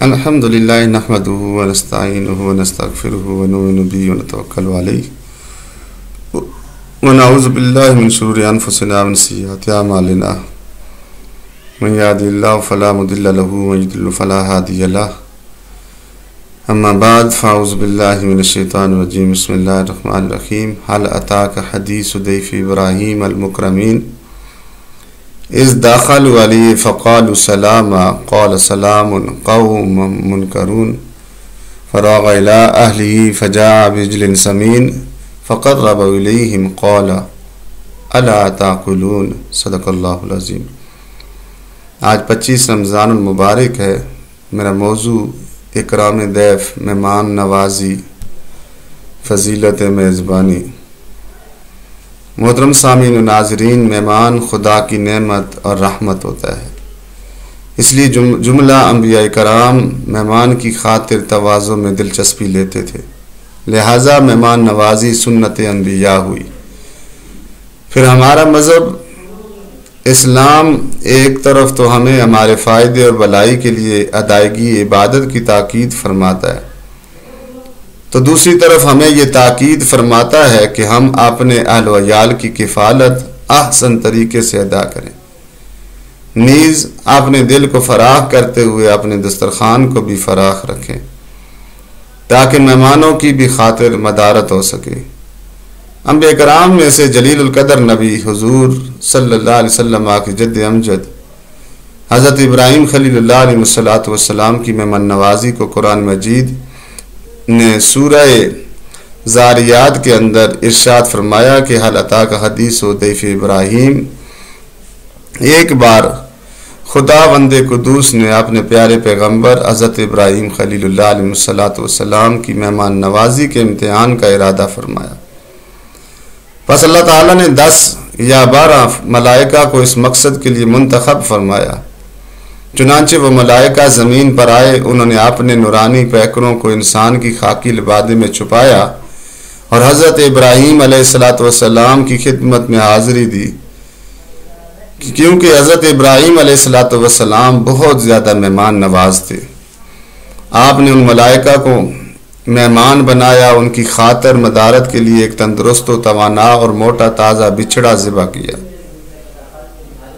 الحمد لله نحمده ونستعينه ونستغفره ونؤمن به ونتوكل عليه ونعوذ بالله من شرور أنفسنا ومن سيئات أعمالنا من يهده الله فلا مضل له ومن يضلل فلا هادي له أما بعد فأعوذ بالله من الشيطان الرجيم بسم الله الرحمن الرحيم هل أتاك حديث ضيف إبراهيم المكرمين إذ دخلوا عليه فقالوا سلاما قال سلام قوم منكرون فراغ إلى أهله فجاء بعجل سمين فقرب إليهم قال ألا تأكلون صدق اللہ العظیم۔ آج 25 رمضان المبارک ہے۔ میرا موضوع اکرام ضیف، مہمان نوازی، فضیلت میزبانی۔ محترم سامعین و ناظرین، مہمان خدا کی نعمت اور رحمت ہوتا ہے، اس لیے جملہ انبیاء کرام مہمان کی خاطر تواضع میں دلچسپی لیتے تھے، لہٰذا مہمان نوازی سنت انبیاء ہوئی۔ پھر ہمارا مذہب اسلام ایک طرف تو ہمیں ہمارے فائدے اور بھلائی کے لیے ادائیگی عبادت کی تاکید فرماتا ہے، تو دوسری طرف ہمیں یہ تاکید فرماتا ہے کہ ہم اپنے اہل و عیال کی کفالت احسن طریقے سے ادا کریں، نیز اپنے دل کو فراخ کرتے ہوئے اپنے دسترخوان کو بھی فراخ رکھیں تاکہ مہمانوں کی بھی خاطر مدارت ہو سکے۔ انبیاء کرام میں سے جلیل القدر نبی حضور صلی اللہ علیہ وسلم کی جد امجد حضرت ابراہیم خلیل اللہ علیہ السلام کی مہمان نوازی کو قرآن مجید نے سورہ زاریات کے اندر ارشاد فرمایا کہ حل اتاک حدیث ضیف ابراہیم۔ ایک بار خدا بند قدوس نے اپنے پیارے پیغمبر حضرت ابراہیم خلیل اللہ علیہ السلام کی مہمان نوازی کے امتحان کا ارادہ فرمایا، پس اللہ تعالیٰ نے 10 یا 12 ملائکہ کو اس مقصد کے لیے منتخب فرمایا۔ چنانچہ وہ ملائکہ زمین پر آئے، انہوں نے اپنے نورانی پیکروں کو انسان کی خاکی لبادے میں چھپایا اور حضرت ابراہیم علیہ السلام کی خدمت میں حاضری دی، کیونکہ حضرت ابراہیم علیہ السلام بہت زیادہ مہمان نواز تھے۔ آپ نے ان ملائکہ کو مہمان بنایا، ان کی خاطر مدارت کے لیے ایک تندرست و توانا اور موٹا تازہ بچڑا ذبح کیا۔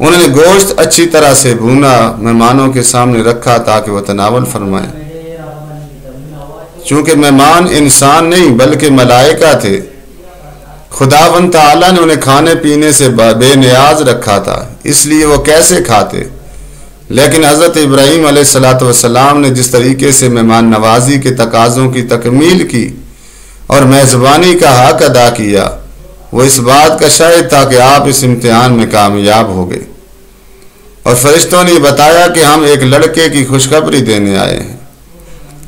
انہوں نے گوشت اچھی طرح سے بھونا مہمانوں کے سامنے رکھا تاکہ وہ تناول فرمائیں۔ چونکہ مہمان انسان نہیں بلکہ ملائکہ تھے، خداوند تعالیٰ نے انہیں کھانے پینے سے بے نیاز رکھا تھا، اس لیے وہ کیسے کھاتے؟ لیکن حضرت ابراہیم علیہ السلام نے جس طریقے سے مہمان نوازی کے تقاضوں کی تکمیل کی اور میزبانی کا حق ادا کیا، وہ اس بات کا شاہد تھا کہ آپ اس امتحان میں کامیاب ہو گئے۔ اور فرشتوں نے بتایا کہ ہم ایک لڑکے کی خوشخبری دینے آئے ہیں۔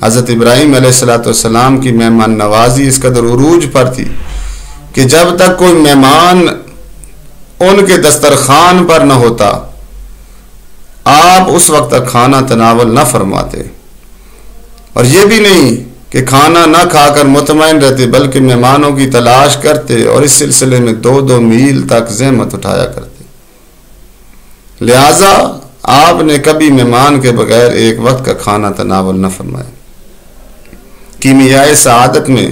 حضرت ابراہیم علیہ السلام کی مہمان نوازی اس قدر عروج پر تھی کہ جب تک کوئی مہمان ان کے دسترخوان پر نہ ہوتا، آپ اس وقت تک کھانا تناول نہ فرماتے، اور یہ بھی نہیں کہ کھانا نہ کھا کر مطمئن رہتے بلکہ مہمانوں کی تلاش کرتے اور اس سلسلے میں 2 میل تک زحمت اٹھایا کرتے۔ لہٰذا آپ نے کبھی مہمان کے بغیر ایک وقت کا کھانا تناول نہ فرمایا۔ کیمیائے سعادت میں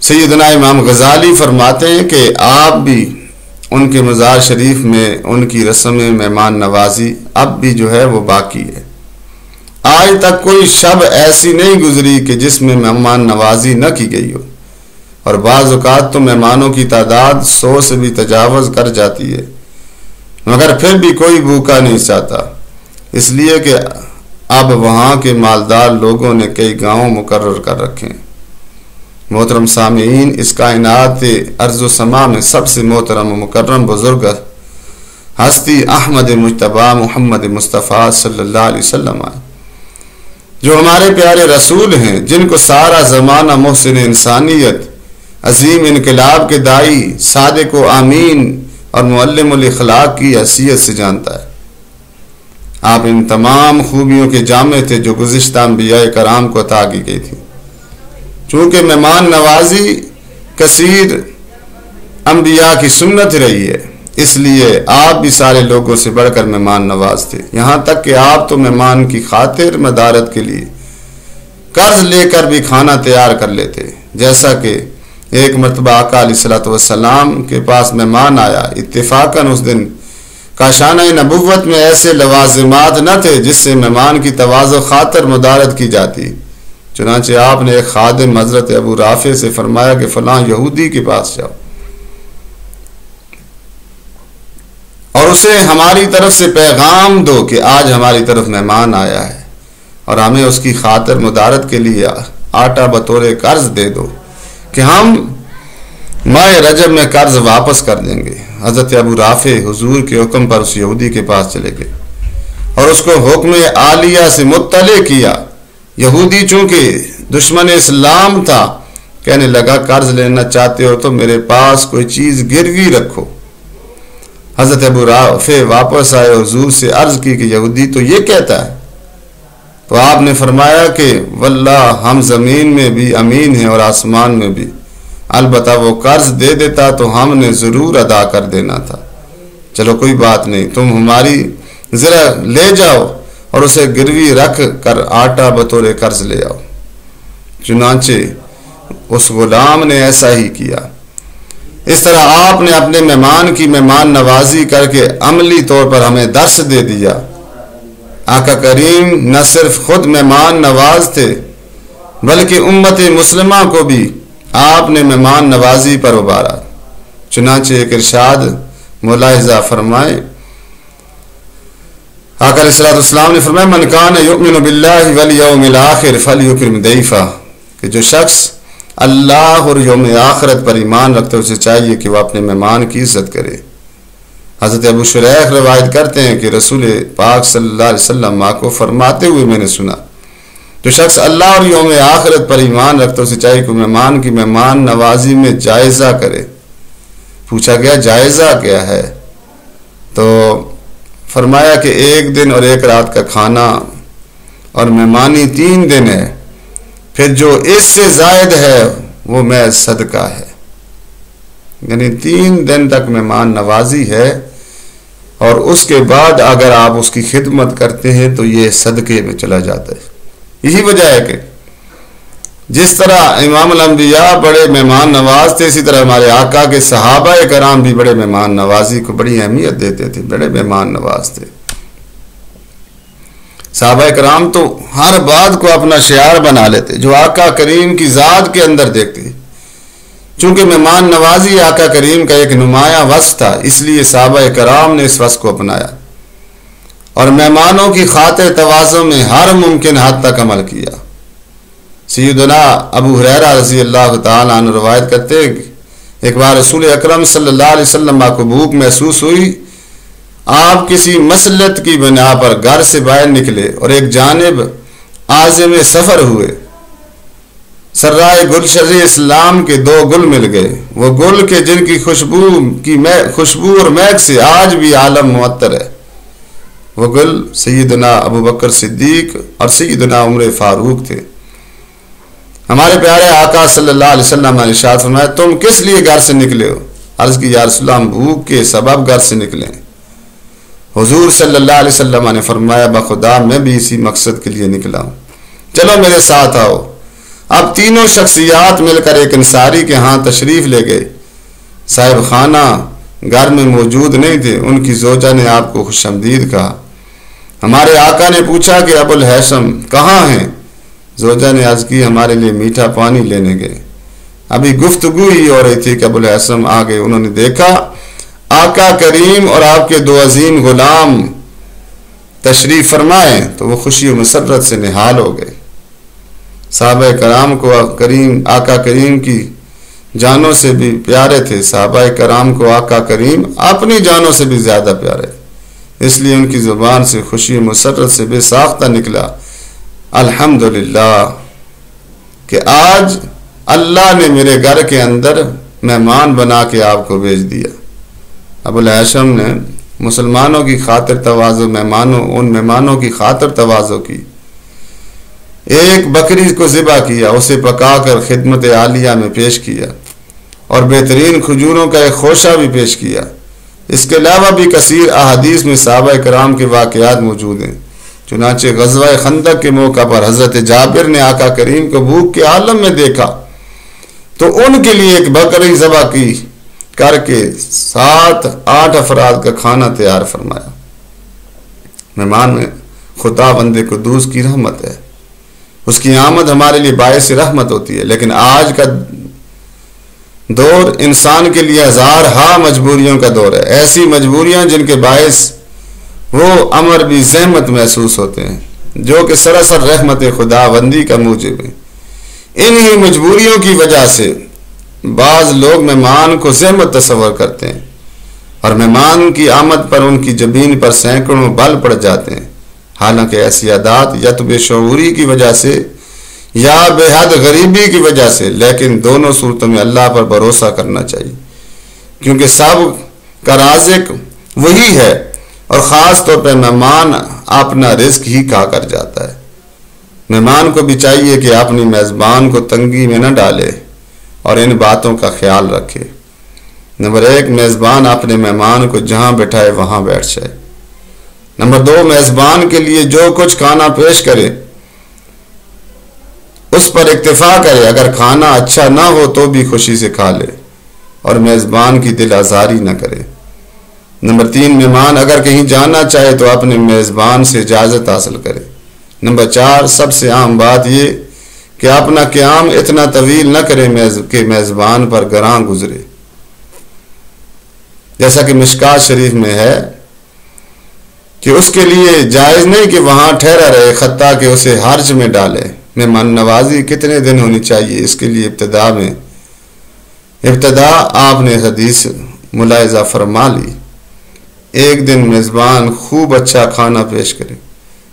سیدنا امام غزالی فرماتے ہیں کہ آپ بھی ان کے مزار شریف میں ان کی رسم مہمان نوازی اب بھی جو ہے وہ باقی ہے۔ آج تک کوئی شب ایسی نہیں گزری کہ جس میں مہمان نوازی نہ کی گئی ہو، اور بعض اوقات تو مہمانوں کی تعداد 100 سے بھی تجاوز کر جاتی ہے، مگر پھر بھی کوئی بھوکا نہیں چاہتا، اس لیے کہ اب وہاں کے مالدار لوگوں نے کئی گاؤں مقرر کر رکھے ہیں۔ محترم سامعین، اس کائنات ارض و سما میں سب سے محترم و مکرم بزرگ ہستی احمد مجتبی محمد مصطفیٰ صلی اللہ علیہ وسلم آئے، جو ہمارے پیارے رسول ہیں، جن کو سارا زمانہ محسن انسانیت، عظیم انقلاب کے دائی، صادق و امین اور معلم الاخلاق کی حیثیت سے جانتا ہے۔ آپ ان تمام خوبیوں کے جامع تھے جو گزشتہ انبیاء کرام کو عطا کی گئی تھی۔ چونکہ مہمان نوازی کثیر انبیاء کی سنت رہی ہے، اس لیے آپ بھی سارے لوگوں سے بڑھ کر مہمان نواز تھے، یہاں تک کہ آپ تو مہمان کی خاطر مدارت کے لیے قرض لے کر بھی کھانا تیار کر لیتے۔ جیسا کہ ایک مرتبہ آقا علیہ الصلوۃ والسلام کے پاس مہمان آیا، اتفاقاً اس دن کاشانہ نبوت میں ایسے لوازمات نہ تھے جس سے مہمان کی تواضع خاطر مدارت کی جاتی، چنانچہ آپ نے ایک خادم حضرت ابو رافع سے فرمایا کہ فلاں یہودی کے پاس جاؤ اور اسے ہماری طرف سے پیغام دو کہ آج ہماری طرف مہمان آیا ہے اور ہمیں اس کی خاطر مدارت کے لیے آٹا بطور قرض دے دو کہ ہم ماہ رجب میں قرض واپس کر دیں گے۔ حضرت ابو رافع حضور کے حکم پر اس یہودی کے پاس چلے گئے اور اس کو حکم عالیہ سے مطلع کیا۔ یہودی چونکہ دشمن اسلام تھا، کہنے لگا قرض لینا چاہتے ہو تو میرے پاس کوئی چیز گروی رکھو۔ حضرت ابو رافع واپس آئے، حضور سے عرض کی کہ یہودی تو یہ کہتا ہے، تو آپ نے فرمایا کہ واللہ ہم زمین میں بھی امین ہیں اور آسمان میں بھی، البتہ وہ قرض دے دیتا تو ہم نے ضرور ادا کر دینا تھا۔ چلو کوئی بات نہیں، تم ہماری ذرا لے جاؤ اور اسے گروی رکھ کر آٹا بطور قرض لے آؤ۔ چنانچہ اس غلام نے ایسا ہی کیا۔ اس طرح آپ نے اپنے مہمان کی مہمان نوازی کر کے عملی طور پر ہمیں درس دے دیا۔ آقا کریم نہ صرف خود مہمان نواز تھے بلکہ امت مسلمہ کو بھی آپ نے مہمان نوازی پر ابھارا۔ چنانچہ ایک ارشاد ملاحظہ فرمائے، آقا علیہ السلام نے فرمایا من کان یؤمن باللہ والیوم الآخر فلیکرم ضیفہ، کہ جو شخص اللہ اور یوم آخرت پر ایمان رکھتے اسے چاہیے کہ وہ اپنے مہمان کی عزت کرے۔ حضرت ابو شریح روایت کرتے ہیں کہ رسول پاک صلی اللہ علیہ وسلم کو فرماتے ہوئے میں نے سنا، جو شخص اللہ اور یوم آخرت پر ایمان رکھتا اسے چاہیے کہ مہمان کی مہمان نوازی میں جائزہ کرے۔ پوچھا گیا جائزہ کیا ہے؟ تو فرمایا کہ 1 دن اور 1 رات کا کھانا اور مہمانی 3 دن ہے، پھر جو اس سے زائد ہے وہ میں صدقہ ہے، یعنی 3 دن تک مہمان نوازی ہے اور اس کے بعد اگر آپ اس کی خدمت کرتے ہیں تو یہ صدقے میں چلا جاتا ہے۔ یہی وجہ ہے کہ جس طرح امام الانبیاء بڑے مہمان نواز تھے، اسی طرح ہمارے آقا کے صحابہ کرام بھی بڑے مہمان نوازی کو بڑی اہمیت دیتے تھے، بڑے مہمان نواز تھے۔ صحابہ کرام تو ہر بات کو اپنا شعار بنا لیتے جو آقا کریم کی ذات کے اندر دیکھتے۔ چونکہ مہمان نوازی آقا کریم کا ایک نمایاں وصف تھا، اس لیے صحابہ کرام نے اس وصف کو اپنایا اور مہمانوں کی خاطر تواضع میں ہر ممکن حد تک عمل کیا۔ سیدنا ابو ہریرہ رضی اللہ تعالیٰ عنہ روایت کرتے ہیں کہ ایک بار رسول اکرم صلی اللہ علیہ وسلم کو بھوک محسوس ہوئی، آپ کسی مصلحت کی بنا پر گھر سے باہر نکلے اور ایک جانب عازم سفر ہوئے۔ سرائے گلشن اسلام کے 2 گل مل گئے، وہ گل کے جن کی خوشبو اور مہک سے آج بھی عالم معطر ہے۔ وہ گل سیدنا ابو بکر صدیق اور سیدنا عمر فاروق تھے۔ ہمارے پیارے آقا صلی اللہ علیہ وسلم نے ارشاد فرمایا تم کس لیے گھر سے نکلے ہو؟ عرض کی یا رسول اللہ، ہم بھوک کے سبب گھر سے نکلے۔ حضور صلی اللہ علیہ وسلم نے فرمایا بخدا میں بھی اسی مقصد کے لیے نکلا ہوں، چلو میرے ساتھ آؤ۔ اب تینوں شخصیات مل کر ایک انصاری کے ہاں تشریف لے گئے۔ صاحب خانہ گھر میں موجود نہیں تھے، ان کی زوجہ نے آپ کو خوش آمدید کہا۔ ہمارے آقا نے پوچھا کہ ابو الحسن کہاں ہیں؟ زوجہ نے عرض کی ہمارے لیے میٹھا پانی لینے گئے۔ ابھی گفتگو ہی ہو رہی تھی کہ ابو الحسن آ گئے۔ انہوں نے دیکھا آقا کریم اور آپ کے 2 عظیم غلام تشریف فرمائے تو وہ خوشی و مسرت سے نہال ہو گئے۔ صحابہ کرام کو آقا کریم کی جانوں سے بھی پیارے تھے، صحابہ کرام کو آقا کریم اپنی جانوں سے بھی زیادہ پیارے، اس لیے ان کی زبان سے خوشی و مسرت سے بے ساختہ نکلا الحمدللہ کہ آج اللہ نے میرے گھر کے اندر مہمان بنا کے آپ کو بھیج دیا۔ ابو الحسن نے مسلمانوں کی خاطر تواضع، ان مہمانوں کی خاطر تواضع کی، ایک بکری کو ذبح کیا، اسے پکا کر خدمت عالیہ میں پیش کیا اور بہترین کھجوروں کا ایک خوشہ بھی پیش کیا۔ اس کے علاوہ بھی کثیر احادیث میں صحابہ کرام کے واقعات موجود ہیں۔ چنانچہ غزوہ خندق کے موقع پر حضرت جابر نے آقا کریم کو بھوک کے عالم میں دیکھا تو ان کے لیے ایک بکری ذبح کی کر کے 7-8 افراد کا کھانا تیار فرمایا۔ مہمان میں خدا بندے قدوس کی رحمت ہے، اس کی آمد ہمارے لیے باعث رحمت ہوتی ہے، لیکن آج کا دور انسان کے لیے ہزارہا مجبوریوں کا دور ہے، ایسی مجبوریاں جن کے باعث وہ امر بھی زحمت محسوس ہوتے ہیں، جو کہ سراسر رحمت خدا بندی کا موجب ہے۔ انہی مجبوریوں کی وجہ سے بعض لوگ مہمان کو زحمت تصور کرتے ہیں اور مہمان کی آمد پر ان کی جبین پر سینکڑوں بل پڑ جاتے ہیں، حالانکہ ایسی عادات یا تو بے شعوری کی وجہ سے یا بے حد غریبی کی وجہ سے، لیکن دونوں صورتوں میں اللہ پر بھروسہ کرنا چاہیے، کیونکہ سب کا رازق وہی ہے، اور خاص طور پر مہمان اپنا رزق ہی کھا کر جاتا ہے۔ مہمان کو بھی چاہیے کہ اپنی میزبان کو تنگی میں نہ ڈالے اور ان باتوں کا خیال رکھے۔ نمبر 1، میزبان اپنے مہمان کو جہاں بٹھائے وہاں بیٹھ جائے۔ نمبر 2، میزبان کے لیے جو کچھ کھانا پیش کرے اس پر اکتفا کرے، اگر کھانا اچھا نہ ہو تو بھی خوشی سے کھا لے اور میزبان کی دل آزاری نہ کرے۔ نمبر 3، مہمان اگر کہیں جانا چاہے تو اپنے میزبان سے اجازت حاصل کرے۔ نمبر 4، سب سے عام بات یہ کہ اپنا قیام اتنا طویل نہ کرے کہ میزبان پر گراں گزرے، جیسا کہ مشکات شریف میں ہے کہ اس کے لیے جائز نہیں کہ وہاں ٹھہرا رہے حتیٰ کہ اسے حرج میں ڈالے۔ مہمان نوازی کتنے دن ہونی چاہیے، اس کے لیے ابتدا آپ نے حدیث ملاحظہ فرما لی۔ ایک دن میزبان خوب اچھا کھانا پیش کرے،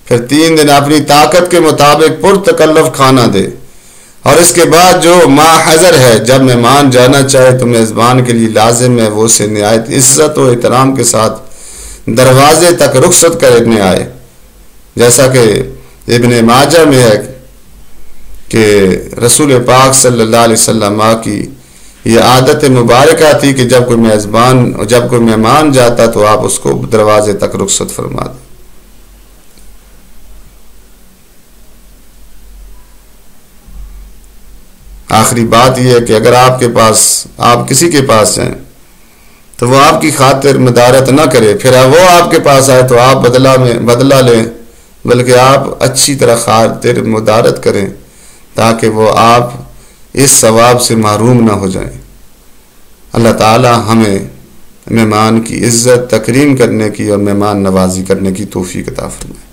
پھر 3 دن اپنی طاقت کے مطابق پرتکلف کھانا دے، اور اس کے بعد جو ماحضر ہے، جب مہمان جانا چاہے تو میزبان کے لیے لازم ہے وہ اسے نہایت عزت و احترام کے ساتھ دروازے تک رخصت کرنے آئے، جیسا کہ ابن ماجہ میں ہے کہ رسول پاک صلی اللہ علیہ وسلم کی یہ عادت مبارکہ تھی کہ جب کوئی مہمان جاتا تو آپ اس کو دروازے تک رخصت فرما دیں۔ آخری بات یہ ہے کہ اگر آپ کسی کے پاس جائیں تو وہ آپ کی خاطر مدارت نہ کرے، پھر وہ آپ کے پاس آئے تو آپ بدلہ لیں، بلکہ آپ اچھی طرح خاطر مدارت کریں تاکہ وہ آپ اس ثواب سے محروم نہ ہو جائیں۔ اللہ تعالی ہمیں مہمان کی عزت تکریم کرنے کی اور مہمان نوازی کرنے کی توفیق عطا فرمائے۔